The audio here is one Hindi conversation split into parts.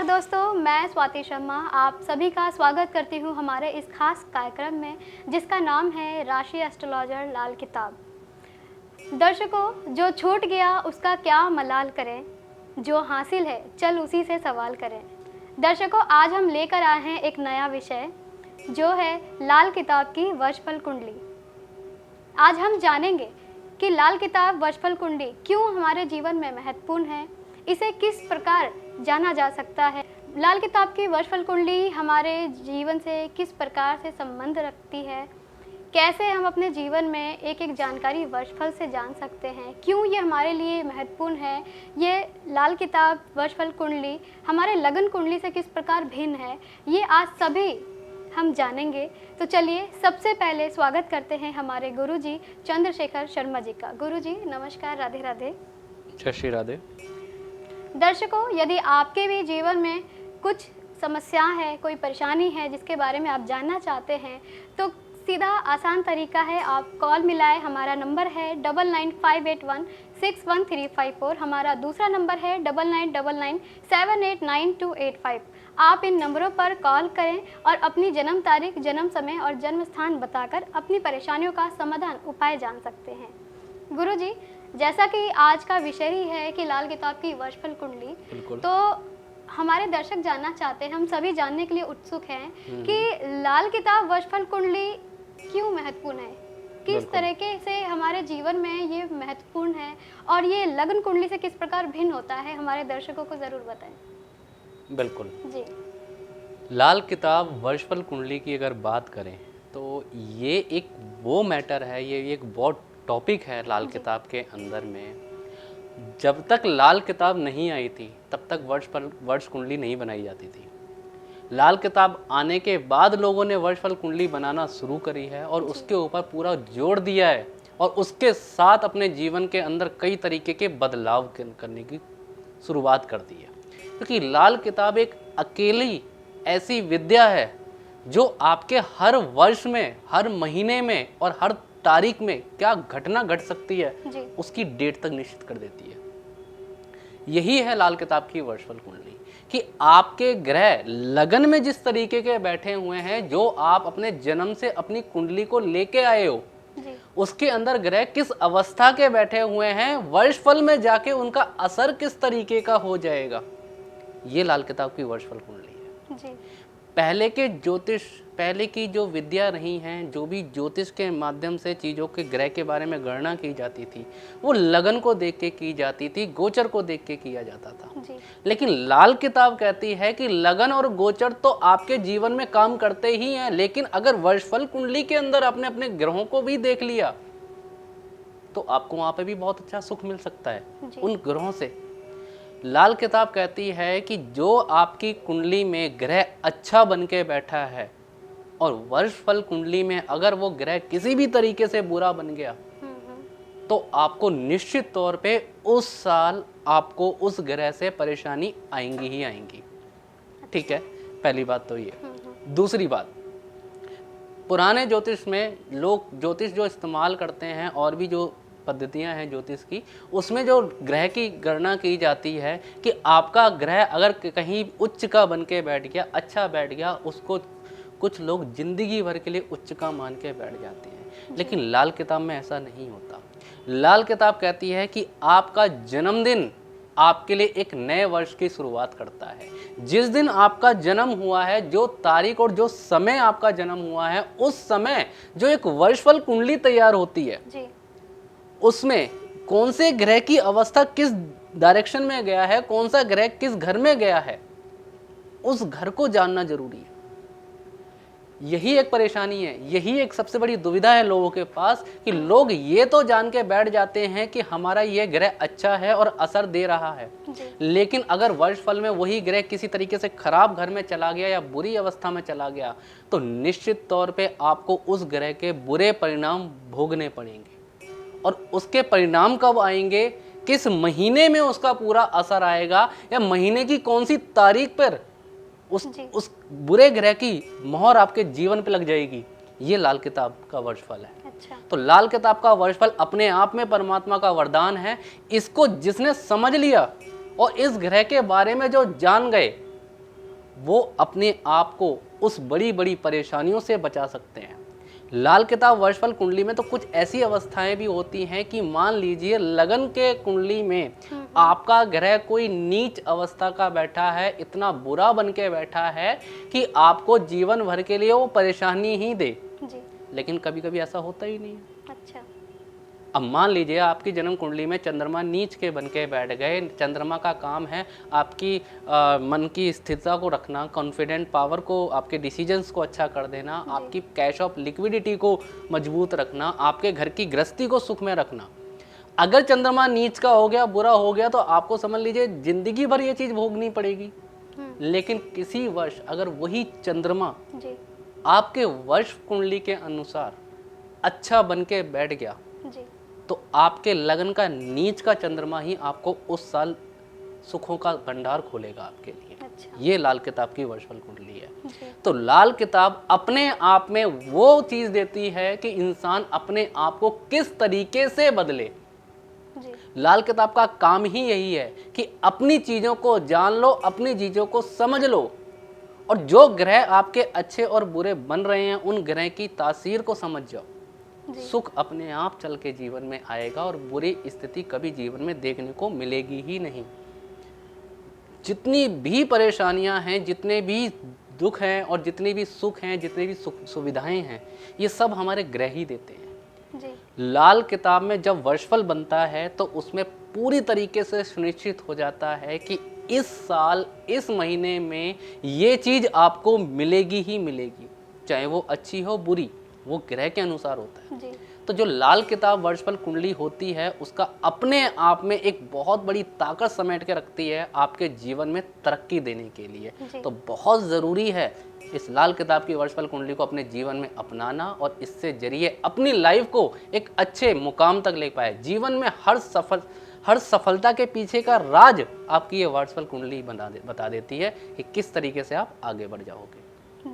नमस्कार दोस्तों, मैं स्वाति शर्मा आप सभी का स्वागत करती हूं हमारे इस खास कार्यक्रम में जिसका नाम है राशि एस्ट्रोलॉजर लाल किताब। दर्शकों, जो छूट गया उसका क्या मलाल करें, जो हासिल है चल उसी से सवाल करें। दर्शकों, आज हम लेकर आए हैं एक नया विषय जो है लाल किताब की वर्षफल कुंडली। आज हम जानेंगे कि लाल किताब वर्षफल कुंडली क्यों हमारे जीवन में महत्वपूर्ण है, इसे किस प्रकार जाना जा सकता है, लाल किताब की वर्षफल कुंडली हमारे जीवन से किस प्रकार से संबंध रखती है, कैसे हम अपने जीवन में एक एक जानकारी वर्षफल से जान सकते हैं, क्यों ये हमारे लिए महत्वपूर्ण है, ये लाल किताब वर्षफल कुंडली हमारे लगन कुंडली से किस प्रकार भिन्न है, ये आज सभी हम जानेंगे। तो चलिए सबसे पहले स्वागत करते हैं हमारे गुरुजी चंद्रशेखर शर्मा जी का। गुरुजी नमस्कार, राधे राधे। जय श्री राधे। दर्शकों, यदि आपके भी जीवन में कुछ समस्या है, कोई परेशानी है जिसके बारे में आप जानना चाहते हैं तो सीधा आसान तरीका है, आप कॉल मिलाएं। हमारा नंबर है 9958161354। हमारा दूसरा नंबर है 9999789285। आप इन नंबरों पर कॉल करें और अपनी जन्म तारीख, जन्म समय और जन्म स्थान बताकर अपनी परेशानियों का समाधान उपाय जान सकते हैं। गुरुजी, जैसा कि आज का विषय ही है कि लाल किताब की वर्षफल कुंडली, तो हमारे दर्शक जानना चाहते हैं, हम सभी जानने के लिए उत्सुक हैं कि लाल किताब वर्षफल कुंडली क्यों महत्वपूर्ण है, किस तरीके से हमारे जीवन में ये महत्वपूर्ण है और ये लगन कुंडली से किस प्रकार भिन्न होता है, हमारे दर्शकों को ज़रूर बताएं। बिल्कुल जी। लाल किताब वर्षफल कुंडली की अगर बात करें तो ये एक वो मैटर है, ये एक बहुत टॉपिक है लाल किताब के अंदर में। जब तक लाल किताब नहीं आई थी तब तक वर्ष कुंडली नहीं बनाई जाती थी। लाल किताब आने के बाद लोगों ने वर्षफल कुंडली बनाना शुरू करी है और उसके ऊपर पूरा जोर दिया है और उसके साथ अपने जीवन के अंदर कई तरीके के बदलाव करने की शुरुआत कर दी है। क्योंकि लाल किताब एक अकेली ऐसी विद्या है जो आपके हर वर्ष में, हर महीने में और हर तारीख में क्या घटना घट सकती है उसकी डेट तक निश्चित कर देती है। यही है लाल किताब की वर्षफल कुंडली कि आपके ग्रह लगन में जिस तरीके के बैठे हुए हैं, जो आप अपने जन्म से अपनी कुंडली को लेके आए हो, उसके अंदर ग्रह किस अवस्था के बैठे हुए हैं, वर्षफल में जाके उनका असर किस तरीके का हो जाएगा, ये लाल किताब की वर्षफल कुंडली है। पहले के ज्योतिष, पहले की जो विद्या रही हैं, जो भी ज्योतिष के माध्यम से चीज़ों के ग्रह के बारे में गणना की जाती थी, वो लगन को देख के की जाती थी, गोचर को देख के किया जाता था जी। लेकिन लाल किताब कहती है कि लगन और गोचर तो आपके जीवन में काम करते ही हैं, लेकिन अगर वर्षफल कुंडली के अंदर आपने अपने ग्रहों को भी देख लिया तो आपको वहाँ पे भी बहुत अच्छा सुख मिल सकता है उन ग्रहों से। लाल किताब कहती है कि जो आपकी कुंडली में ग्रह अच्छा बन के बैठा है और वर्षफल कुंडली में अगर वो ग्रह किसी भी तरीके से बुरा बन गया तो आपको निश्चित तौर पे उस साल आपको उस ग्रह से परेशानी आएंगी ही आएंगी। ठीक है, पहली बात तो ये। दूसरी बात, पुराने ज्योतिष में लोग ज्योतिष जो इस्तेमाल करते हैं और भी जो पद्धतियां हैं ज्योतिष की, उसमें जो ग्रह की गणना की जाती है कि आपका ग्रह अगर कहीं उच्च का बन के बैठ गया, अच्छा बैठ गया, उसको कुछ लोग जिंदगी भर के लिए उच्च का मान के बैठ जाते हैं। लेकिन लाल किताब में ऐसा नहीं होता। लाल किताब कहती है कि आपका जन्मदिन आपके लिए एक नए वर्ष की शुरुआत करता है। जिस दिन आपका जन्म हुआ है, जो तारीख और जो समय आपका जन्म हुआ है, उस समय जो एक वर्षफल कुंडली तैयार होती है जी। उसमें कौन से ग्रह की अवस्था किस डायरेक्शन में गया है, कौन सा ग्रह किस घर में गया है, उस घर को जानना जरूरी है। यही एक परेशानी है, यही एक सबसे बड़ी दुविधा है लोगों के पास कि लोग ये तो जान के बैठ जाते हैं कि हमारा ये ग्रह अच्छा है और असर दे रहा है, लेकिन अगर वर्षफल में वही ग्रह किसी तरीके से खराब घर में चला गया या बुरी अवस्था में चला गया तो निश्चित तौर पे आपको उस ग्रह के बुरे परिणाम भोगने पड़ेंगे। और उसके परिणाम कब आएंगे, किस महीने में उसका पूरा असर आएगा या महीने की कौन सी तारीख पर उस बुरे ग्रह की मोहर आपके जीवन पे लग जाएगी, ये लाल किताब का वर्षफल है। अच्छा। तो लाल किताब का वर्षफल अपने आप में परमात्मा का वरदान है। इसको जिसने समझ लिया और इस ग्रह के बारे में जो जान गए वो अपने आप को उस बड़ी बड़ी परेशानियों से बचा सकते हैं। लाल किताब वर्षफल कुंडली में तो कुछ ऐसी अवस्थाएं भी होती हैं कि मान लीजिए लगन के कुंडली में आपका ग्रह कोई नीच अवस्था का बैठा है, इतना बुरा बन के बैठा है कि आपको जीवन भर के लिए वो परेशानी ही दे। जी। लेकिन कभी कभी ऐसा होता ही नहीं है। अच्छा। अब मान लीजिए आपकी जन्म कुंडली में चंद्रमा नीच के बन के बैठ गए। चंद्रमा का काम है आपकी मन की स्थिरता को रखना, कॉन्फिडेंट पावर को, आपके डिसीजंस को अच्छा कर देना, आपकी कैश ऑफ लिक्विडिटी को मजबूत रखना, आपके घर की गृहस्थी को सुख में रखना। अगर चंद्रमा नीच का हो गया, बुरा हो गया, तो आपको समझ लीजिए जिंदगी भर ये चीज़ भोगनी पड़ेगी। लेकिन किसी वर्ष अगर वही चंद्रमा जी। आपके वर्ष कुंडली के अनुसार अच्छा बन के बैठ गया जी। तो आपके लगन का नीच का चंद्रमा ही आपको उस साल सुखों का भंडार खोलेगा आपके लिए। अच्छा। ये लाल किताब की वर्षफल कुंडली है। जी। तो लाल किताब अपने आप में वो चीज़ देती है कि इंसान अपने आप को किस तरीके से बदले। जी। लाल किताब का काम ही यही है कि अपनी चीज़ों को जान लो, अपनी चीज़ों को समझ लो, और जो ग्रह आपके अच्छे और बुरे बन रहे हैं उन ग्रह की तासीर को समझ जाओ। सुख अपने आप चल के जीवन में आएगा और बुरी स्थिति कभी जीवन में देखने को मिलेगी ही नहीं। जितनी भी परेशानियां हैं, जितने भी दुख हैं और जितने भी सुख हैं, जितने भी सुविधाएं हैं, ये सब हमारे ग्रह ही देते हैं। जी। लाल किताब में जब वर्षफल बनता है तो उसमें पूरी तरीके से सुनिश्चित हो जाता है कि इस साल, इस महीने में ये चीज़ आपको मिलेगी ही मिलेगी, चाहे वो अच्छी हो बुरी, वो ग्रह के अनुसार होता है। जी। तो जो लाल किताब वर्षफल कुंडली होती है उसका अपने आप में एक बहुत बड़ी ताकत समेट के रखती है आपके जीवन में तरक्की देने के लिए। तो बहुत ज़रूरी है इस लाल किताब की वर्षफल कुंडली को अपने जीवन में अपनाना और इससे जरिए अपनी लाइफ को एक अच्छे मुकाम तक ले पाए। जीवन में हर सफलता के पीछे का राज आपकी ये वर्षफल कुंडली बता देती है कि किस तरीके से आप आगे बढ़ जाओगे।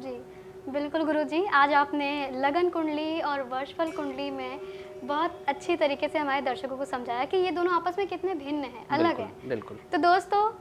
जी बिल्कुल गुरुजी, आज आपने लगन कुंडली और वर्षफल कुंडली में बहुत अच्छी तरीके से हमारे दर्शकों को समझाया कि ये दोनों आपस में कितने भिन्न हैं, अलग हैं। बिल्कुल। तो दोस्तों,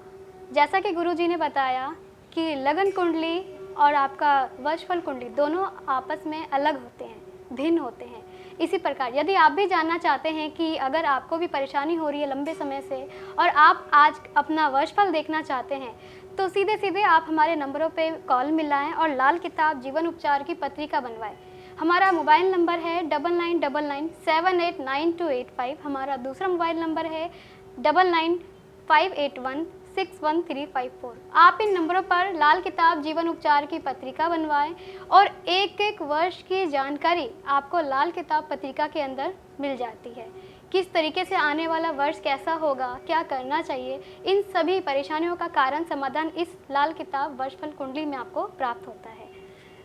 जैसा कि गुरुजी ने बताया कि लगन कुंडली और आपका वर्षफल कुंडली दोनों आपस में अलग होते हैं, भिन्न होते हैं। इसी प्रकार यदि आप भी जानना चाहते हैं कि अगर आपको भी परेशानी हो रही है लंबे समय से और आप आज अपना वर्षफल देखना चाहते हैं, तो सीधे सीधे आप हमारे नंबरों पे कॉल मिलाएं और लाल किताब जीवन उपचार की पत्रिका बनवाएं। हमारा मोबाइल नंबर है 9999789285। हमारा दूसरा मोबाइल नंबर है 9958161354। आप इन नंबरों पर लाल किताब जीवन उपचार की पत्रिका बनवाएं और एक एक वर्ष की जानकारी आपको लाल किताब पत्रिका के अंदर मिल जाती है। किस तरीके से आने वाला वर्ष कैसा होगा, क्या करना चाहिए, इन सभी परेशानियों का कारण समाधान इस लाल किताब वर्षफल कुंडली में आपको प्राप्त होता है।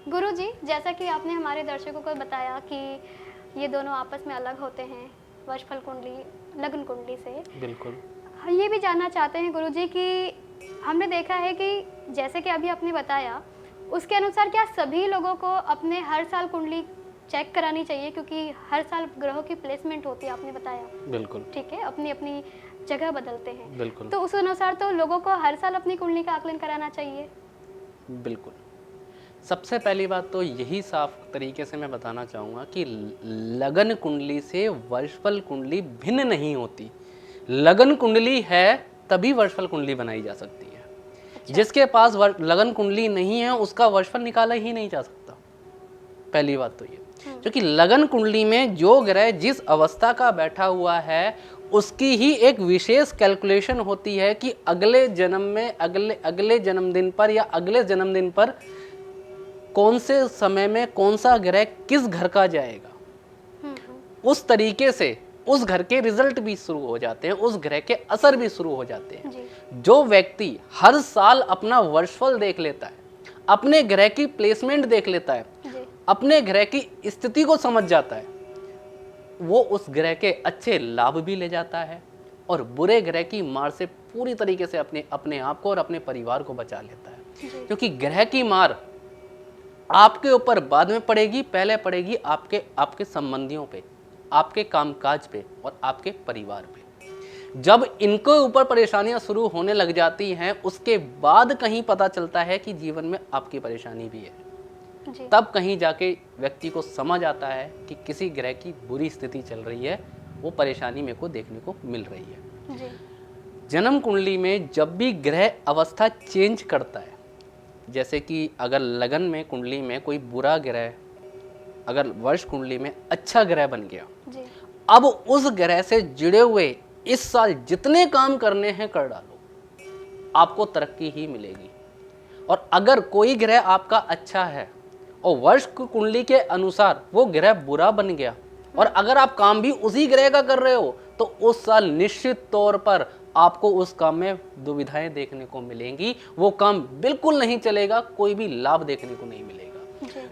गुरुजी, जैसा कि आपने हमारे दर्शकों को बताया कि ये दोनों आपस में अलग होते हैं, वर्षफल कुंडली लगन कुंडली से। बिल्कुल। ये भी जानना चाहते हैं गुरुजी कि हमने देखा है कि जैसे कि अभी आपने बताया उसके अनुसार क्या सभी लोगों को अपने हर साल कुंडली चेक करानी चाहिए, क्योंकि हर साल ग्रहों की प्लेसमेंट होती है, आपने बताया। बिल्कुल। ठीक है, अपनी अपनी जगह बदलते हैं। बिल्कुल। तो उस अनुसार तो लोगों को हर साल अपनी कुंडली का आकलन कराना चाहिए। बिल्कुल। सबसे पहली बात तो यही साफ तरीके से मैं बताना चाहूँगा कि लगन कुंडली से वर्षफल कुंडली भिन्न नहीं होती। लगन कुंडली है तभी वर्षफल कुंडली बनाई जा सकती है। अच्छा। जिसके पास लगन कुंडली नहीं है उसका वर्षफल निकाला ही नहीं जा सकता। पहली बात तो ये, क्योंकि लगन कुंडली में जो ग्रह जिस अवस्था का बैठा हुआ है उसकी ही एक विशेष कैलकुलेशन होती है कि अगले जन्म में अगले जन्मदिन पर या अगले जन्मदिन पर कौन से समय में कौन सा ग्रह किस घर का जाएगा। उस तरीके से उस घर के रिजल्ट भी शुरू हो जाते हैं, उस ग्रह के असर भी शुरू हो जाते हैं। जो व्यक्ति हर साल अपना वर्षफल देख लेता है, अपने ग्रह की प्लेसमेंट देख लेता है, अपने ग्रह की स्थिति को समझ जाता है, वो उस ग्रह के अच्छे लाभ भी ले जाता है और बुरे ग्रह की मार से पूरी तरीके से अपने आप को और अपने परिवार को बचा लेता है। क्योंकि ग्रह की मार आपके ऊपर बाद में पड़ेगी, पहले पड़ेगी आपके संबंधियों पे, आपके कामकाज पे और आपके परिवार पे। जब इनके ऊपर परेशानियां शुरू होने लग जाती हैं, उसके बाद कहीं पता चलता है कि जीवन में आपकी परेशानी भी है। जी। तब कहीं जाके व्यक्ति को समझ आता है कि किसी ग्रह की बुरी स्थिति चल रही है, वो परेशानी मेरे को देखने को मिल रही है। जी। जन्म कुंडली में जब भी ग्रह अवस्था चेंज करता है, जैसे कि अगर लगन में कुंडली में कोई बुरा ग्रह अगर वर्ष कुंडली में अच्छा ग्रह बन गया, जी। अब उस ग्रह से जुड़े हुए इस साल जितने काम करने हैं कर डालो, आपको तरक्की ही मिलेगी। और अगर कोई ग्रह आपका अच्छा है और वर्ष कुंडली के अनुसार वो ग्रह बुरा बन गया और अगर आप काम भी उसी ग्रह का कर रहे हो, तो उस साल निश्चित तौर पर आपको उस काम में दुविधाएं देखने को मिलेंगी। वो काम बिल्कुल नहीं चलेगा, कोई भी लाभ देखने को नहीं मिलेगा।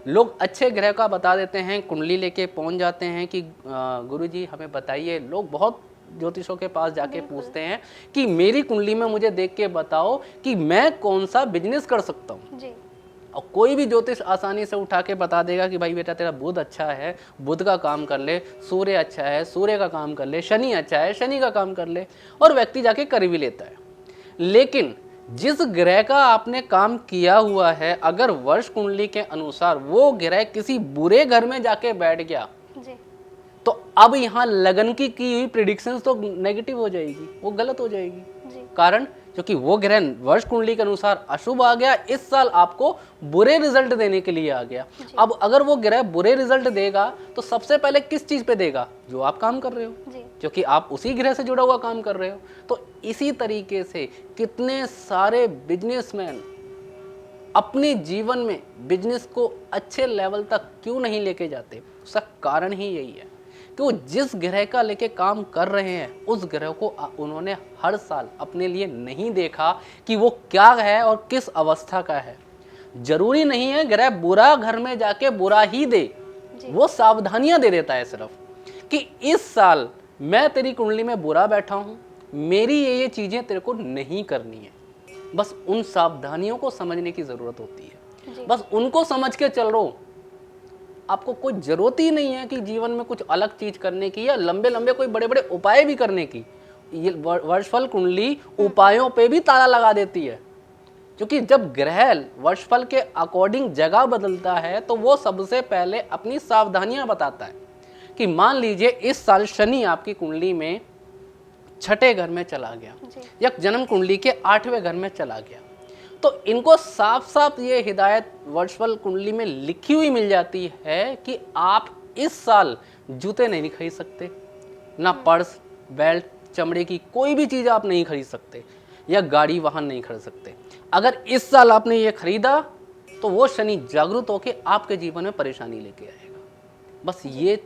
लोग अच्छे ग्रह का बता देते हैं, कुंडली लेके पहुंच जाते हैं कि गुरुजी हमें बताइए। लोग बहुत ज्योतिषों के पास जाके पूछते हैं कि मेरी कुंडली में मुझे देख के बताओ कि मैं कौन सा बिजनेस कर सकता हूँ। और कोई भी ज्योतिष आसानी से उठा के बता देगा कि भाई बेटा तेरा बुध अच्छा है, बुध का काम कर ले, सूर्य अच्छा है, सूर्य का काम कर ले, शनि अच्छा है, शनि का काम कर ले, और व्यक्ति जाके कर भी लेता है। लेकिन जिस ग्रह का आपने काम किया हुआ है, अगर वर्ष कुंडली के अनुसार वो ग्रह किसी बुरे घर में जाके बैठ गया जी। तो अब यहाँ लगन की हुई प्रिडिक्शंस तो नेगेटिव हो जाएगी, वो गलत हो जाएगी। जी। कारण क्योंकि वो ग्रह वर्ष कुंडली के अनुसार अशुभ आ गया, इस साल आपको बुरे रिजल्ट देने के लिए आ गया। अब अगर वो ग्रह बुरे रिजल्ट देगा तो सबसे पहले किस चीज पे देगा? जो आप काम कर रहे हो, क्योंकि आप उसी ग्रह से जुड़ा हुआ काम कर रहे हो। तो इसी तरीके से कितने सारे बिजनेसमैन अपने जीवन में बिजनेस को अच्छे लेवल तक क्यों नहीं लेके जाते? उसका कारण ही यही है कि वो जिस ग्रह का लेके काम कर रहे हैं, उस ग्रह को उन्होंने हर साल अपने लिए नहीं देखा कि वो क्या है और किस अवस्था का है। जरूरी नहीं है ग्रह बुरा घर में जाके बुरा ही दे, वो सावधानियां दे देता है सिर्फ कि इस साल मैं तेरी कुंडली में बुरा बैठा हूं, मेरी ये चीजें तेरे को नहीं करनी है। बस उन सावधानियों को समझने की जरूरत होती है, बस उनको समझ के चल रहो। आपको कोई जरूरत ही नहीं है कि जीवन में कुछ अलग चीज करने की या लंबे लंबे कोई बड़े बड़े उपाय भी करने की। ये वर्षफल कुंडली उपायों पे भी ताला लगा देती है, क्योंकि जब ग्रह वर्षफल के अकॉर्डिंग जगह बदलता है तो वो सबसे पहले अपनी सावधानियां बताता है कि मान लीजिए इस साल शनि आपकी कुंडली में छठे घर में चला गया या जन्म कुंडली के 8वें घर में चला गया, तो इनको साफ साफ ये हिदायत वर्षफल कुंडली में लिखी हुई मिल जाती है कि आप इस साल जूते नहीं खरीद सकते, ना पर्स, बेल्ट, चमड़े की कोई भी चीज़ आप नहीं खरीद सकते, या गाड़ी वाहन नहीं खरीद सकते। अगर इस साल आपने ये खरीदा तो वो शनि जागृत होकर आपके जीवन में परेशानी लेके आएगा। बस ये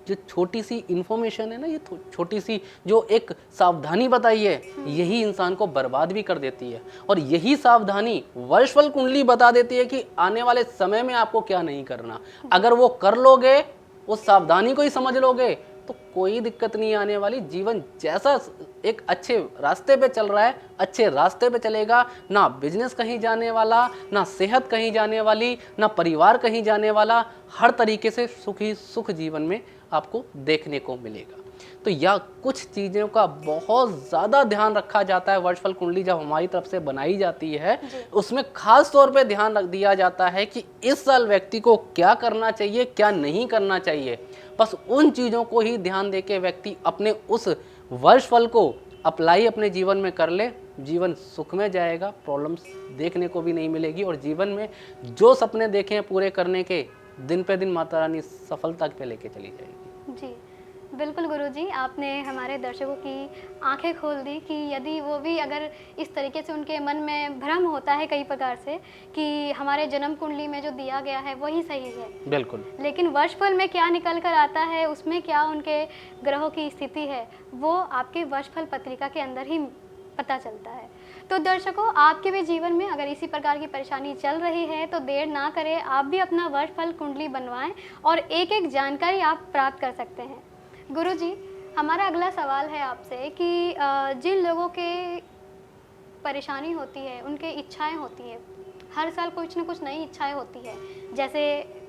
जो छोटी सी इंफॉर्मेशन है ना, ये छोटी सी जो एक सावधानी बताई है, यही इंसान को बर्बाद भी कर देती है। और यही सावधानी वर्षफल कुंडली बता देती है कि आने वाले समय में आपको क्या नहीं करना। अगर वो कर लोगे, उस सावधानी को ही समझ लोगे, तो कोई दिक्कत नहीं आने वाली। जीवन जैसा एक अच्छे रास्ते पे चल रहा है, अच्छे रास्ते पे चलेगा। ना बिजनेस कहीं जाने वाला, ना सेहत कहीं जाने वाली, ना परिवार कहीं जाने वाला। हर तरीके से सुखी सुख जीवन में आपको देखने को मिलेगा। तो यह कुछ चीज़ों का बहुत ज़्यादा ध्यान रखा जाता है। वर्षफल कुंडली जब हमारी तरफ से बनाई जाती है, उसमें खास तौर पे ध्यान रख दिया जाता है कि इस साल व्यक्ति को क्या करना चाहिए, क्या नहीं करना चाहिए। बस उन चीज़ों को ही ध्यान देके व्यक्ति अपने उस वर्षफल को अप्लाई अपने जीवन में कर ले, जीवन सुख में जाएगा, प्रॉब्लम्स देखने को भी नहीं मिलेगी। और जीवन में जो सपने देखे हैं पूरे करने के, दिन पे दिन माता रानी सफलता पे लेके चली जाएगी। जी बिल्कुल गुरुजी, आपने हमारे दर्शकों की आंखें खोल दी कि यदि वो भी अगर इस तरीके से उनके मन में भ्रम होता है कई प्रकार से कि हमारे जन्म कुंडली में जो दिया गया है वही सही है, बिल्कुल, लेकिन वर्षफल में क्या निकल कर आता है, उसमें क्या उनके ग्रहों की स्थिति है, वो आपके वर्षफल पत्रिका के अंदर ही पता चलता है। तो दर्शकों, आपके भी जीवन में अगर इसी प्रकार की परेशानी चल रही है तो देर ना करें, आप भी अपना वर्षफल कुंडली बनवाएं और एक एक जानकारी आप प्राप्त कर सकते हैं। गुरुजी, हमारा अगला सवाल है आपसे कि जिन लोगों के परेशानी होती है, उनके इच्छाएं होती हैं, हर साल कुछ न कुछ नई इच्छाएं होती है, जैसे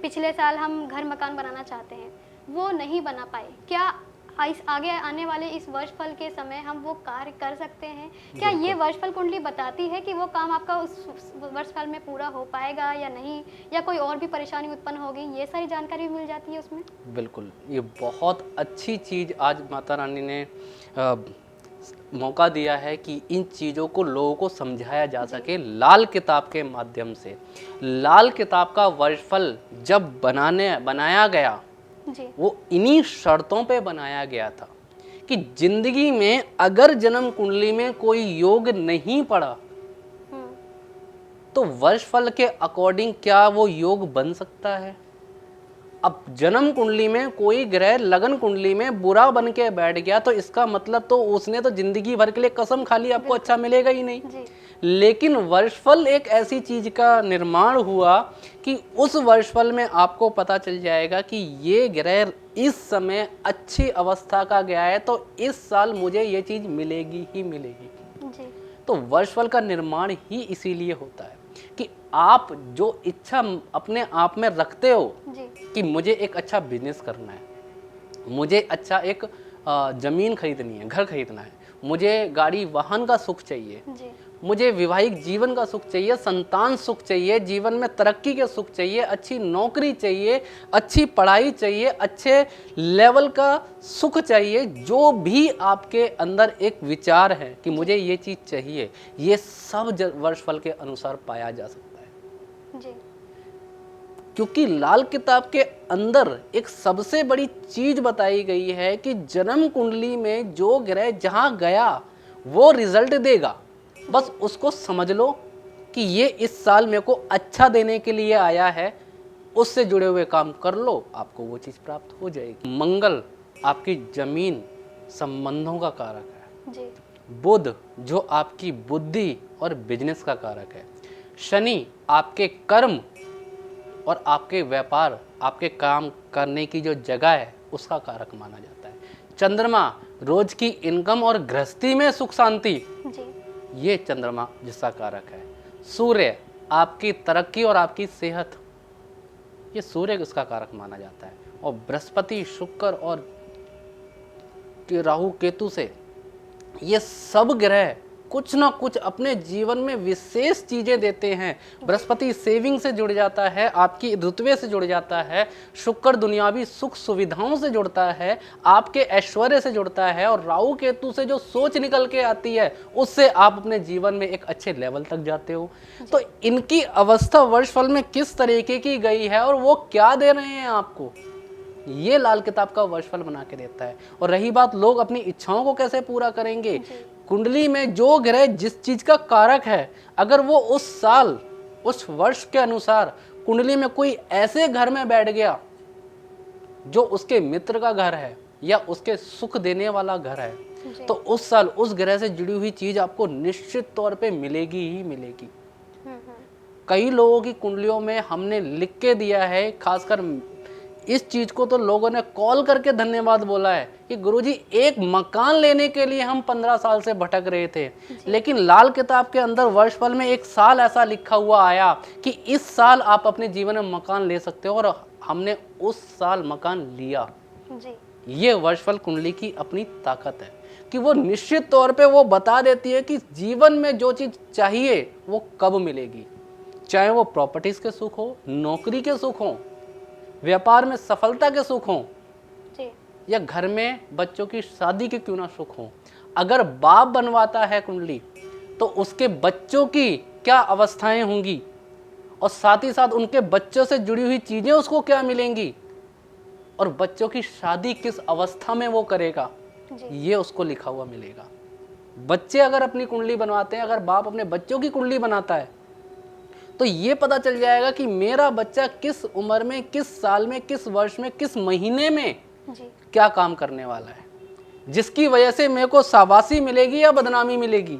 पिछले साल हम घर मकान बनाना चाहते हैं, वो नहीं बना पाए, क्या आगे आने वाले इस वर्षफल के समय हम वो कार्य कर सकते हैं? क्या ये वर्षफल कुंडली बताती है कि वो काम आपका उस वर्षफल में पूरा हो पाएगा या नहीं, या कोई और भी परेशानी उत्पन्न होगी? ये सारी जानकारी मिल जाती है उसमें? बिल्कुल, ये बहुत अच्छी चीज़ आज माता रानी ने मौका दिया है कि इन चीज़ों को लोगों को समझाया जा सके लाल किताब के माध्यम से। लाल किताब का वर्षफल जब बनाया गया, जी। वो इन्हीं शर्तों पे बनाया गया था कि जिंदगी में अगर जन्म कुंडली में कोई योग नहीं पड़ा हम्म, तो वर्षफल के अकॉर्डिंग क्या वो योग बन सकता है? अब जन्म कुंडली में कोई ग्रह लगन कुंडली में बुरा बन के बैठ गया तो इसका मतलब तो उसने तो जिंदगी भर के लिए कसम खा ली, आपको अच्छा मिलेगा ही नहीं। जी। लेकिन वर्षफल एक ऐसी चीज का निर्माण हुआ कि उस वर्षफल में आपको पता चल जाएगा कि ये ग्रह इस समय अच्छी अवस्था का गया है तो इस साल मुझे ये चीज मिलेगी ही मिलेगी। जी। तो वर्षफल का निर्माण ही इसीलिए होता है कि आप जो इच्छा अपने आप में रखते हो जी। कि मुझे एक अच्छा बिजनेस करना है, मुझे अच्छा एक ज़मीन खरीदनी है, घर खरीदना है, मुझे गाड़ी वाहन का सुख चाहिए, जी। मुझे वैवाहिक जीवन का सुख चाहिए, संतान सुख चाहिए, जीवन में तरक्की के सुख चाहिए, अच्छी नौकरी चाहिए, अच्छी पढ़ाई चाहिए, अच्छे लेवल का सुख चाहिए, जो भी आपके अंदर एक विचार है कि मुझे ये चीज़ चाहिए, ये सब वर्षफल के अनुसार पाया जा सकता है। जी। क्योंकि लाल किताब के अंदर एक सबसे बड़ी चीज बताई गई है कि जन्म कुंडली में जो ग्रह जहां गया वो रिजल्ट देगा। बस उसको समझ लो कि ये इस साल मेरे को अच्छा देने के लिए आया है, उससे जुड़े हुए काम कर लो, आपको वो चीज प्राप्त हो जाएगी। मंगल आपकी जमीन संबंधों का कारक है। जी। बुध जो आपकी बुद्धि और बिजनेस का कारक है। शनि आपके कर्म और आपके व्यापार, आपके काम करने की जो जगह है उसका कारक माना जाता है। चंद्रमा रोज की इनकम और गृहस्थी में सुख शांति, जी। ये चंद्रमा जिसका कारक है। सूर्य आपकी तरक्की और आपकी सेहत, ये सूर्य इसका कारक माना जाता है। और बृहस्पति, शुक्र और राहु केतु से ये सब ग्रह कुछ ना कुछ अपने जीवन में विशेष चीजें देते हैं। बृहस्पति सेविंग से जुड़ जाता है, आपकी रुतबे से जुड़ जाता है। शुक्र दुनियावी सुख सुविधाओं से जुड़ता है, आपके ऐश्वर्य से जुड़ता है। और राहु केतु से जो सोच निकल के आती है उससे आप अपने जीवन में एक अच्छे लेवल तक जाते हो। तो इनकी अवस्था वर्षफल में किस तरीके की गई है और वो क्या दे रहे हैं आपको, ये लाल किताब का वर्षफल बना के देता है। और रही बात लोग अपनी इच्छाओं को कैसे पूरा करेंगे, कुंडली में जो ग्रह जिस चीज का कारक है, अगर वो उस साल उस वर्ष के अनुसार कुंडली में कोई ऐसे घर में बैठ गया जो उसके मित्र का घर है या उसके सुख देने वाला घर है, तो उस साल उस ग्रह से जुड़ी हुई चीज आपको निश्चित तौर पे मिलेगी ही मिलेगी। कई लोगों की कुंडलियों में हमने लिख के दिया है, खासकर इस चीज को तो लोगों ने कॉल करके धन्यवाद बोला है कि गुरुजी एक मकान लेने के लिए हम 15 साल से भटक रहे थे, लेकिन लाल किताब के अंदर वर्षफल में एक साल ऐसा लिखा हुआ आया कि इस साल आप अपने जीवन में मकान ले सकते हो, और हमने उस साल मकान लिया। जी। ये वर्षफल कुंडली की अपनी ताकत है कि वो निश्चित तौर पे वो बता देती है कि जीवन में जो चीज चाहिए वो कब मिलेगी, चाहे वो प्रॉपर्टीज के सुख हो, नौकरी के सुख हो, व्यापार में सफलता के सुख हों, या घर में बच्चों की शादी के क्यों ना सुख हों। अगर बाप बनवाता है कुंडली तो उसके बच्चों की क्या अवस्थाएं होंगी और साथ ही साथ उनके बच्चों से जुड़ी हुई चीजें उसको क्या मिलेंगी, और बच्चों की शादी किस अवस्था में वो करेगा, ये उसको लिखा हुआ मिलेगा। बच्चे अगर अपनी कुंडली बनवाते हैं, अगर बाप अपने बच्चों की कुंडली बनाता है, तो ये पता चल जाएगा कि मेरा बच्चा किस उम्र में, किस साल में, किस वर्ष में, किस महीने में क्या काम करने वाला है, जिसकी वजह से मेरे को शाबाशी मिलेगी या बदनामी मिलेगी,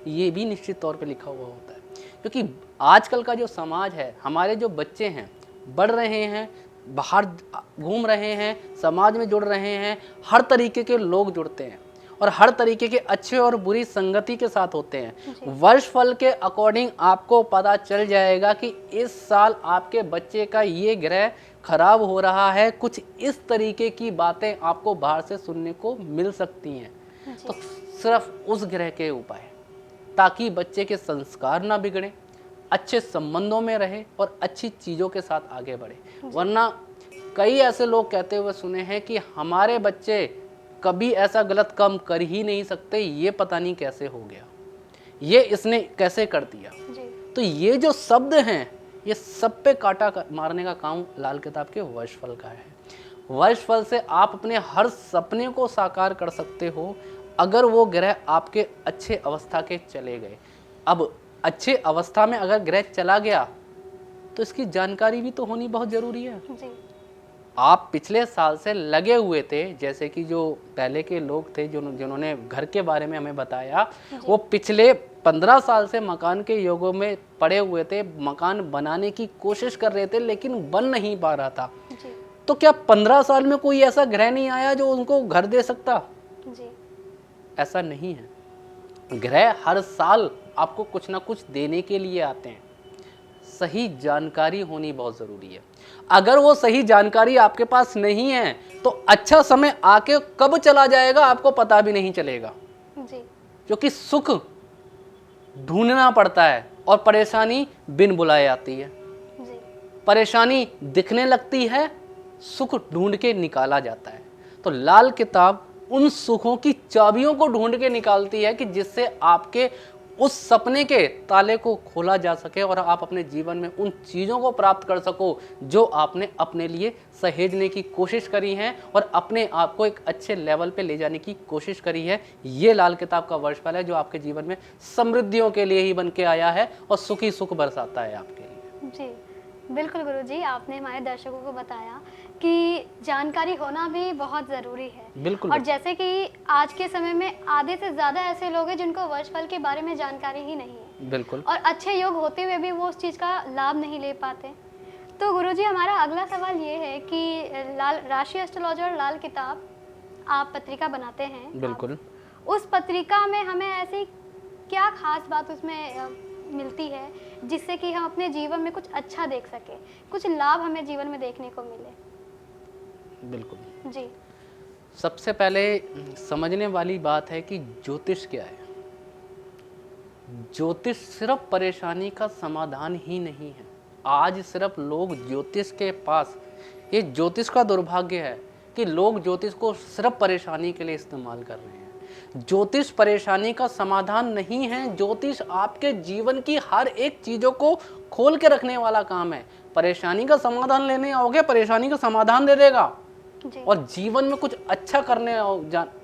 ये भी निश्चित तौर पे लिखा हुआ होता है। क्योंकि आजकल का जो समाज है, हमारे जो बच्चे हैं बढ़ रहे हैं, बाहर घूम रहे हैं, समाज में जुड़ रहे हैं, हर तरीके के लोग जुड़ते हैं, और हर तरीके के अच्छे और बुरी संगति के साथ होते हैं। वर्ष फल के अकॉर्डिंग आपको पता चल जाएगा कि इस साल आपके बच्चे का ये ग्रह खराब हो रहा है, कुछ इस तरीके की बातें आपको बाहर से सुनने को मिल सकती हैं। तो सिर्फ उस ग्रह के उपाय, ताकि बच्चे के संस्कार ना बिगड़े, अच्छे संबंधों में रहे और अच्छी चीज़ों के साथ आगे बढ़े। वरना कई ऐसे लोग कहते हुए सुने हैं कि हमारे बच्चे कभी ऐसा गलत काम कर ही नहीं सकते, ये पता नहीं कैसे हो गया, ये इसने कैसे कर दिया। तो ये जो शब्द हैं, ये सब पे कांटा मारने का काम लाल किताब के वर्षफल का है। वर्षफल से आप अपने हर सपने को साकार कर सकते हो, अगर वो ग्रह आपके अच्छे अवस्था के चले गए। अब अच्छे अवस्था में अगर ग्रह चला गया तो इसकी जानकारी भी तो होनी बहुत ज़रूरी है। आप पिछले साल से लगे हुए थे, जैसे कि जो पहले के लोग थे जिन्होंने घर के बारे में हमें बताया, वो पिछले 15 साल से मकान के योगों में पड़े हुए थे, मकान बनाने की कोशिश कर रहे थे लेकिन बन नहीं पा रहा था। तो क्या 15 साल में कोई ऐसा ग्रह नहीं आया जो उनको घर दे सकता? ऐसा नहीं है। ग्रह हर साल आपको कुछ ना कुछ देने के लिए आते हैं। सही जानकारी होनी बहुत ज़रूरी है। अगर वो सही जानकारी आपके पास नहीं है तो अच्छा समय आके कब चला जाएगा आपको पता भी नहीं चलेगा। क्योंकि सुख ढूंढना पड़ता है और परेशानी बिन बुलाए आती है। परेशानी दिखने लगती है, सुख ढूंढ के निकाला जाता है। तो लाल किताब उन सुखों की चाबियों को ढूंढ के निकालती है कि जिससे आपके उस सपने के ताले को खोला जा सके और आप अपने जीवन में उन चीज़ों को प्राप्त कर सको जो आपने अपने लिए सहेजने की कोशिश करी है और अपने आप को एक अच्छे लेवल पे ले जाने की कोशिश करी है। ये लाल किताब का वर्षफल है जो आपके जीवन में समृद्धियों के लिए ही बन के आया है और सुखी सुख बरसाता है आपके लिए। जी बिल्कुल गुरुजी, आपने हमारे दर्शकों को बताया कि जानकारी होना भी बहुत ज़रूरी है। बिल्कुल। और जैसे कि आज के समय में आधे से ज़्यादा ऐसे लोग हैं जिनको वर्षफल के बारे में जानकारी ही नहीं है। बिल्कुल। और अच्छे योग होते हुए भी वो उस चीज़ का लाभ नहीं ले पाते। तो गुरुजी, हमारा अगला सवाल ये है कि राशि एस्ट्रोलॉजर लाल किताब आप पत्रिका बनाते हैं। बिल्कुल। उस पत्रिका में हमें ऐसी क्या खास बात उसमें मिलती है जिससे कि हम अपने जीवन में कुछ अच्छा देख सके, कुछ लाभ हमें जीवन में देखने को मिले? बिल्कुल जी। सबसे पहले समझने वाली बात है कि ज्योतिष क्या है। ज्योतिष सिर्फ परेशानी का समाधान ही नहीं है। आज सिर्फ लोग ज्योतिष के पास, ये ज्योतिष का दुर्भाग्य है कि लोग ज्योतिष को सिर्फ परेशानी के लिए इस्तेमाल कर रहे हैं। ज्योतिष परेशानी का समाधान नहीं है। ज्योतिष आपके जीवन की हर एक चीज़ों को खोल के रखने वाला काम है। परेशानी का समाधान लेने आओगे, परेशानी का समाधान दे देगा। और जीवन में कुछ अच्छा करने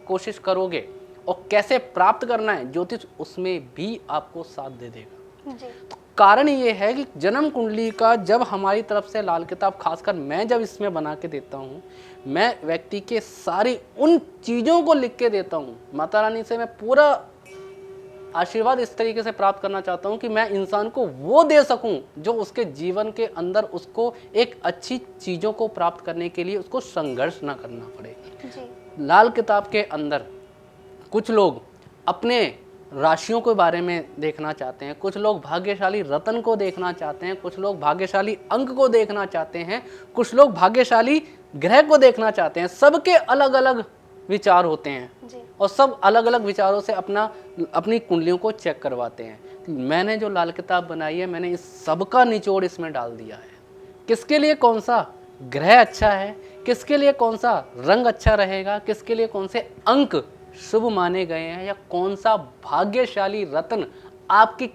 कोशिश करोगे और कैसे प्राप्त करना है, ज्योतिष उसमें भी आपको साथ दे देगा। तो कारण ये है कि जन्म कुंडली का जब हमारी तरफ से लाल किताब, खासकर मैं जब इसमें बना के देता हूँ, मैं व्यक्ति के सारी उन चीज़ों को लिख के देता हूँ। माता रानी से मैं पूरा आशीर्वाद इस तरीके से प्राप्त करना चाहता हूँ कि मैं इंसान को वो दे सकूँ जो उसके जीवन के अंदर उसको एक अच्छी चीज़ों को प्राप्त करने के लिए उसको संघर्ष ना करना पड़े। लाल किताब के अंदर कुछ लोग अपने राशियों के बारे में देखना चाहते हैं, कुछ लोग भाग्यशाली रत्न को देखना चाहते हैं, कुछ लोग भाग्यशाली अंक को देखना चाहते हैं, कुछ लोग भाग्यशाली ग्रह को देखना चाहते हैं। सबके अलग अलग विचार होते हैं और सब अलग अलग विचारों से अपनी कुंडलियों को चेक करवाते हैं। मैंने जो लाल किताब बनाई है, मैंने इस सब का निचोड़ इसमें डाल दिया है। किसके लिए कौन सा ग्रह अच्छा है, किसके लिए कौन सा रंग अच्छा रहेगा, किसके लिए कौन से अंक शुभ माने गए हैं, या कौन सा भाग्यशाली रत्न आपकी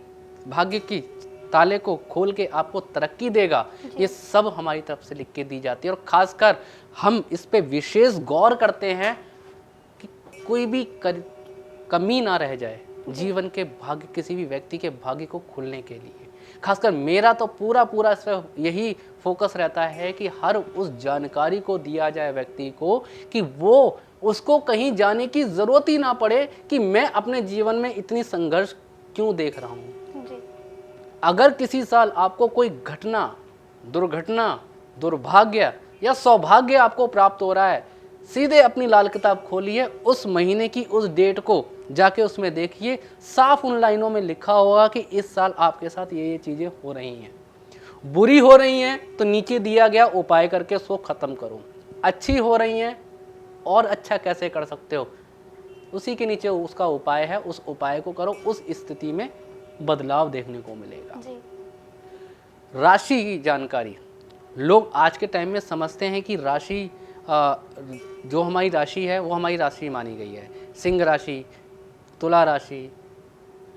भाग्य की ताले को खोल के आपको तरक्की देगा, ये सब हमारी तरफ से लिख के दी जाती है। और खासकर हम इस पे विशेष गौर करते हैं कि कोई भी कमी ना रह जाए जीवन के भाग्य, किसी भी व्यक्ति के भाग्य को खुलने के लिए। खासकर मेरा तो पूरा इस पर यही फोकस रहता है कि हर उस जानकारी को दिया जाए व्यक्ति को कि वो उसको कहीं जाने की ज़रूरत ही ना पड़े कि मैं अपने जीवन में इतनी संघर्ष क्यों देख रहा हूँ। अगर किसी साल आपको कोई घटना, दुर्घटना, दुर्भाग्य या सौभाग्य आपको प्राप्त हो रहा है, सीधे अपनी लाल किताब खोलिए, उस महीने की उस डेट को जाके उसमें देखिए, साफ उन लाइनों में लिखा होगा कि इस साल आपके साथ ये चीज़ें हो रही हैं। बुरी हो रही हैं तो नीचे दिया गया उपाय करके उसको ख़त्म करो, अच्छी हो रही हैं और अच्छा कैसे कर सकते हो उसी के नीचे उसका उपाय है, उस उपाय को करो, उस स्थिति में बदलाव देखने को मिलेगा। जी। राशि की जानकारी, लोग आज के टाइम में समझते हैं कि राशि जो हमारी राशि है वो हमारी राशि मानी गई है। सिंह राशि, तुला राशि,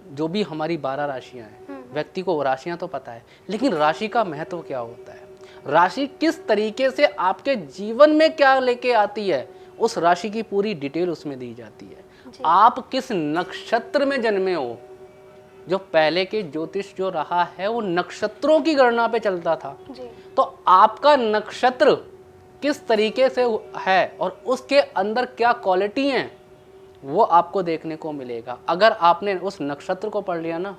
जो भी हमारी 12 राशियां हैं, व्यक्ति को राशियां तो पता है, लेकिन राशि का महत्व क्या होता है, राशि किस तरीके से आपके जीवन में क्या लेके आती है, उस राशि की पूरी डिटेल उसमें दी जाती है। आप किस नक्षत्र में जन्मे हो, जो पहले के ज्योतिष जो रहा है वो नक्षत्रों की गणना पे चलता था। जी। तो आपका नक्षत्र किस तरीके से है और उसके अंदर क्या क्वालिटी हैं वो आपको देखने को मिलेगा। अगर आपने उस नक्षत्र को पढ़ लिया ना,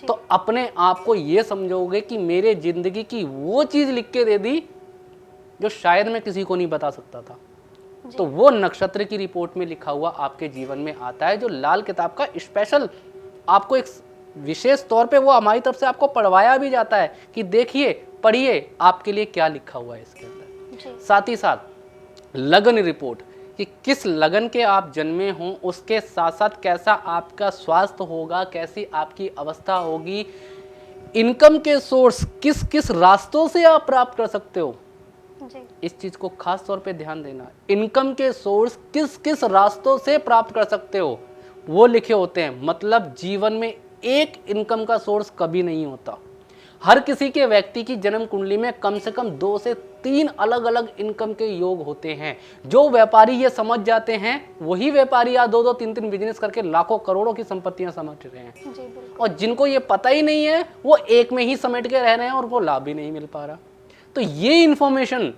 तो अपने आप को ये समझोगे कि मेरे जिंदगी की वो चीज़ लिख के दे दी जो शायद मैं किसी को नहीं बता सकता था। तो वो नक्षत्र की रिपोर्ट में लिखा हुआ आपके जीवन में आता है, जो लाल किताब का स्पेशल आपको एक विशेष तौर पे वो हमारी तरफ से आपको पढ़वाया भी जाता है कि देखिए, पढ़िए, आपके लिए क्या लिखा हुआ है इसके अंदर। साथ ही साथ लगन रिपोर्ट कि किस लगन के आप जन्मे हों, उसके साथ साथ कैसा आपका स्वास्थ्य होगा, कैसी आपकी अवस्था होगी, इनकम के सोर्स किस किस रास्तों से आप प्राप्त कर सकते हो। जी। इस चीज को खास तौर पे ध्यान देना, इनकम के सोर्स किस किस रास्तों से प्राप्त कर सकते हो वो लिखे होते हैं। मतलब जीवन में एक इनकम का सोर्स कभी नहीं होता। हर किसी के व्यक्ति की जन्म कुंडली में कम से कम 2 से 3 अलग अलग इनकम के योग होते हैं। जो व्यापारी ये समझ जाते हैं वही व्यापारी आज 2-2, 3-3 बिजनेस करके लाखों करोड़ों की संपत्तियां समझ रहे हैं। और जिनको ये पता ही नहीं है वो एक में ही समेट के रह रहे हैं और वो लाभ भी नहीं मिल पा रहा। तो ये इंफॉर्मेशन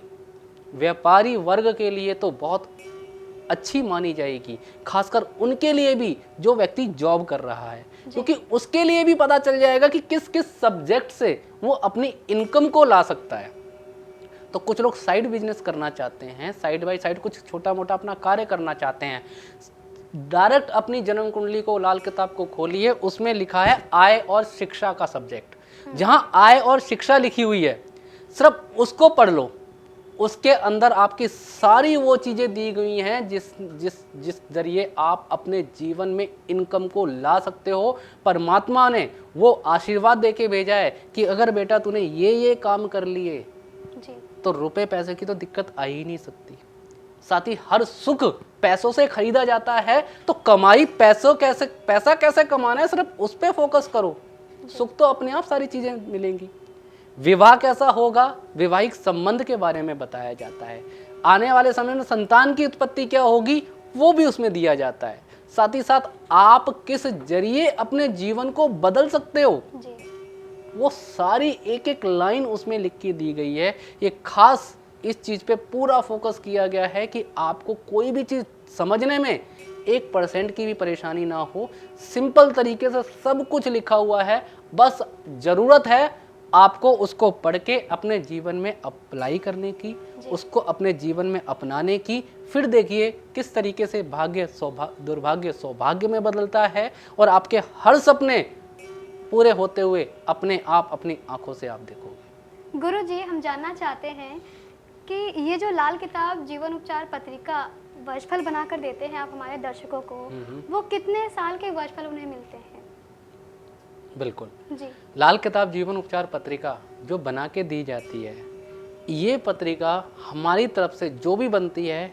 व्यापारी वर्ग के लिए तो बहुत अच्छी मानी जाएगी, खासकर उनके लिए भी जो व्यक्ति जॉब कर रहा है, क्योंकि उसके लिए भी पता चल जाएगा कि किस किस सब्जेक्ट से वो अपनी इनकम को ला सकता है। तो कुछ लोग साइड बिजनेस करना चाहते हैं, साइड बाय साइड कुछ छोटा मोटा अपना कार्य करना चाहते हैं। डायरेक्ट अपनी जन्म कुंडली को, लाल किताब को खोलिए, उसमें लिखा है आय और शिक्षा का सब्जेक्ट। जहां आय और शिक्षा लिखी हुई है सिर्फ उसको पढ़ लो, उसके अंदर आपकी सारी वो चीज़ें दी गई हैं जिस जिस जिस जरिए आप अपने जीवन में इनकम को ला सकते हो। परमात्मा ने वो आशीर्वाद देके भेजा है कि अगर बेटा तूने ये काम कर लिए तो रुपए पैसे की तो दिक्कत आ ही नहीं सकती। साथ ही हर सुख पैसों से खरीदा जाता है, तो कमाई पैसा कैसे कमाना है सिर्फ उस पर फोकस करो, सुख तो अपने आप सारी चीज़ें मिलेंगी। विवाह कैसा होगा, वैवाहिक संबंध के बारे में बताया जाता है। आने वाले समय में संतान की उत्पत्ति क्या होगी वो भी उसमें दिया जाता है। साथ ही साथ आप किस जरिए अपने जीवन को बदल सकते हो जी। वो सारी एक एक लाइन उसमें लिख के दी गई है। ये खास इस चीज़ पे पूरा फोकस किया गया है कि आपको कोई भी चीज़ समझने में 1% की भी परेशानी ना हो। सिंपल तरीके से सब कुछ लिखा हुआ है, बस ज़रूरत है आपको उसको पढ़ के अपने जीवन में अप्लाई करने की, उसको अपने जीवन में अपनाने की। फिर देखिए किस तरीके से भाग्य दुर्भाग्य सौभाग्य में बदलता है और आपके हर सपने पूरे होते हुए अपने आप अपनी आंखों से आप देखोगे। गुरु जी, हम जानना चाहते हैं कि ये जो लाल किताब जीवन उपचार पत्रिका वर्षफल बनाकर देते हैं आप हमारे दर्शकों को, वो कितने साल के वर्षफल उन्हें मिलते हैं? बिल्कुल जी। लाल किताब जीवन उपचार पत्रिका जो बना के दी जाती है, ये पत्रिका हमारी तरफ से जो भी बनती है,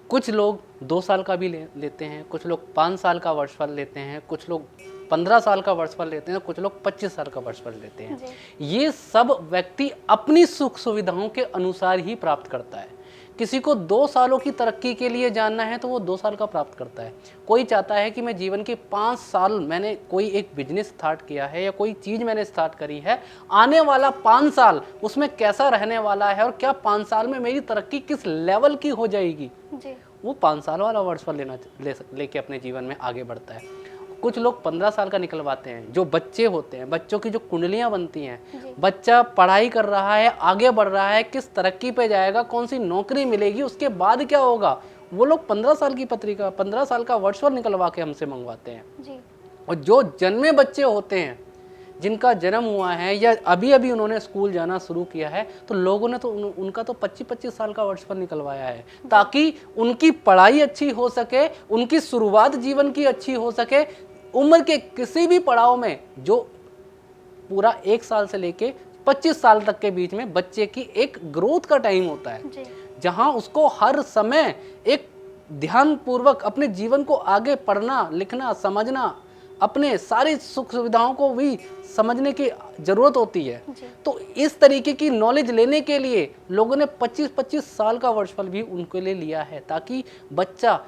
कुछ लोग 2 साल का भी लेते हैं, कुछ लोग 5 साल का वर्षफल लेते हैं, कुछ लोग 15 साल का वर्षफल लेते हैं, कुछ लोग 25 साल का वर्षफल लेते हैं। ये सब व्यक्ति अपनी सुख सुविधाओं के अनुसार ही प्राप्त करता है। किसी को 2 सालों की तरक्की के लिए जानना है तो वो 2 साल का प्राप्त करता है। कोई चाहता है कि मैं जीवन के 5 साल मैंने कोई एक बिजनेस स्टार्ट किया है या कोई चीज़ मैंने स्टार्ट करी है, आने वाला 5 साल उसमें कैसा रहने वाला है और क्या 5 साल में मेरी तरक्की किस लेवल की हो जाएगी, वो 5 साल वाला वर्षफल लेके अपने जीवन में आगे बढ़ता है। कुछ लोग 15 साल का निकलवाते हैं। जो बच्चे होते हैं, बच्चों की जो कुंडलियां बनती हैं, जी। बच्चा पढ़ाई कर रहा है, आगे बढ़ रहा है, किस तरक्की पे जाएगा, कौन सी नौकरी मिलेगी, उसके बाद क्या होगा, वो लोग 15 साल की पत्रिका, 15 साल का वर्चुअल निकलवा के हमसे मंगवाते हैं। जी। और जो जन्मे बच्चे होते हैं, जिनका जन्म हुआ है या अभी अभी उन्होंने स्कूल जाना शुरू किया है, तो लोगों ने तो उनका तो 25-25 साल का वर्चुअल निकलवाया है, ताकि उनकी पढ़ाई अच्छी हो सके, उनकी शुरुआत जीवन की अच्छी हो सके। उम्र के किसी भी पड़ाव में, जो पूरा 1 साल से लेके 25 साल तक के बीच में बच्चे की एक ग्रोथ का टाइम होता है, जी। जहां उसको हर समय एक ध्यानपूर्वक अपने जीवन को आगे पढ़ना, लिखना, समझना, अपने सारी सुख सुविधाओं को भी समझने की ज़रूरत होती है। जी। तो इस तरीके की नॉलेज लेने के लिए लोगों ने 25-25 साल का वर्चुअल भी उनके लिए लिया है, ताकि बच्चा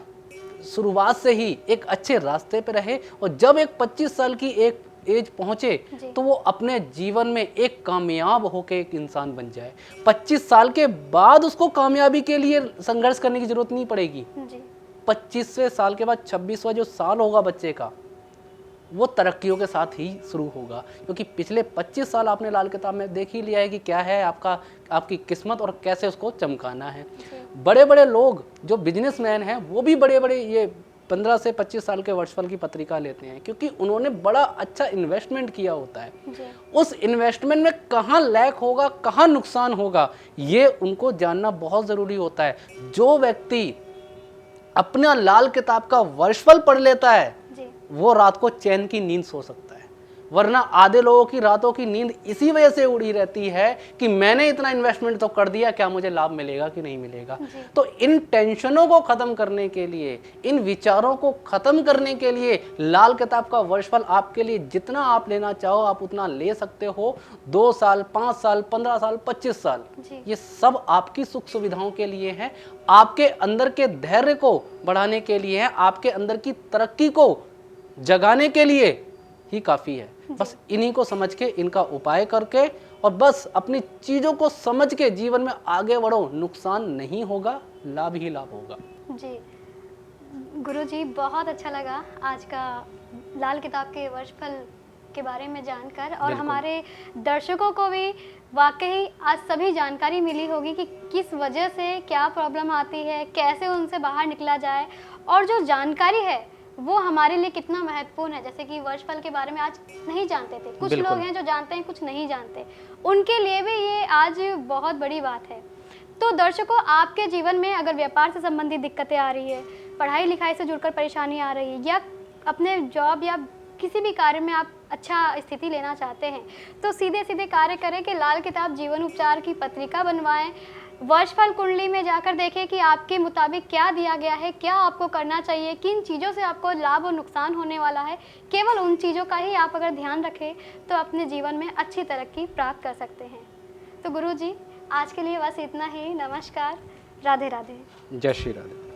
शुरुआत से ही एक अच्छे रास्ते पे रहे, और जब एक 25 साल की एक एज पहुंचे तो वो अपने जीवन में एक कामयाब होकर एक इंसान बन जाए। 25 साल के बाद उसको कामयाबी के लिए संघर्ष करने की जरूरत नहीं पड़ेगी। 25वें साल के बाद 26वां जो साल होगा बच्चे का, वो तरक्कियों के साथ ही शुरू होगा, क्योंकि पिछले 25 साल आपने लाल किताब में देख ही लिया है कि क्या है आपकी किस्मत और कैसे उसको चमकाना है। बड़े बड़े लोग जो बिजनेसमैन हैं, वो भी बड़े बड़े ये 15 से 25 साल के वर्चुअल की पत्रिका लेते हैं, क्योंकि उन्होंने बड़ा अच्छा इन्वेस्टमेंट किया होता है। उस इन्वेस्टमेंट में कहाँ लैक होगा, कहाँ नुकसान होगा, ये उनको जानना बहुत ज़रूरी होता है। जो व्यक्ति अपना लाल किताब का वर्चुअल पढ़ लेता है, वो रात को चैन की नींद सो सकता है, वरना आधे लोगों की रातों की नींद इसी वजह से उड़ी रहती है कि मैंने इतना इन्वेस्टमेंट तो कर दिया, क्या मुझे लाभ मिलेगा कि नहीं मिलेगा। तो इन टेंशनों को खत्म करने के लिए, इन विचारों को खत्म करने के लिए लाल किताब का वर्चुअल आपके लिए जितना आप लेना चाहो आप उतना ले सकते हो। 2 साल, 5 साल, 15 साल, 25 साल, ये सब आपकी सुख सुविधाओं के लिए है, आपके अंदर के धैर्य को बढ़ाने के लिए है, आपके अंदर की तरक्की को जगाने के लिए ही काफ़ी है। बस इन्हीं को समझ के, इनका उपाय करके, और बस अपनी चीज़ों को समझ के जीवन में आगे बढ़ो। नुकसान नहीं होगा, लाभ ही लाभ होगा। जी गुरुजी, बहुत अच्छा लगा आज का लाल किताब के वर्चफल के बारे में जानकर, और हमारे दर्शकों को भी वाकई आज सभी जानकारी मिली होगी कि किस वजह से क्या प्रॉब्लम आती है, कैसे उनसे बाहर निकला जाए, और जो जानकारी है वो हमारे लिए कितना महत्वपूर्ण है। जैसे कि वर्चफल के बारे में आज नहीं जानते थे, कुछ लोग हैं जो जानते हैं, कुछ नहीं जानते, उनके लिए भी ये आज बहुत बड़ी बात है। तो दर्शकों, आपके जीवन में अगर व्यापार से संबंधित दिक्कतें आ रही है, पढ़ाई लिखाई से जुड़कर परेशानी आ रही है, या अपने जॉब या किसी भी कार्य में आप अच्छा स्थिति लेना चाहते हैं, तो सीधे सीधे कार्य करें कि लाल किताब जीवन उपचार की पत्रिका बनवाएं। वर्चफल कुंडली में जाकर देखें कि आपके मुताबिक क्या दिया गया है, क्या आपको करना चाहिए, किन चीज़ों से आपको लाभ और नुकसान होने वाला है। केवल उन चीज़ों का ही आप अगर ध्यान रखें तो अपने जीवन में अच्छी तरक्की प्राप्त कर सकते हैं। तो गुरुजी, आज के लिए बस इतना ही। नमस्कार, राधे राधे। जय श्री राधे।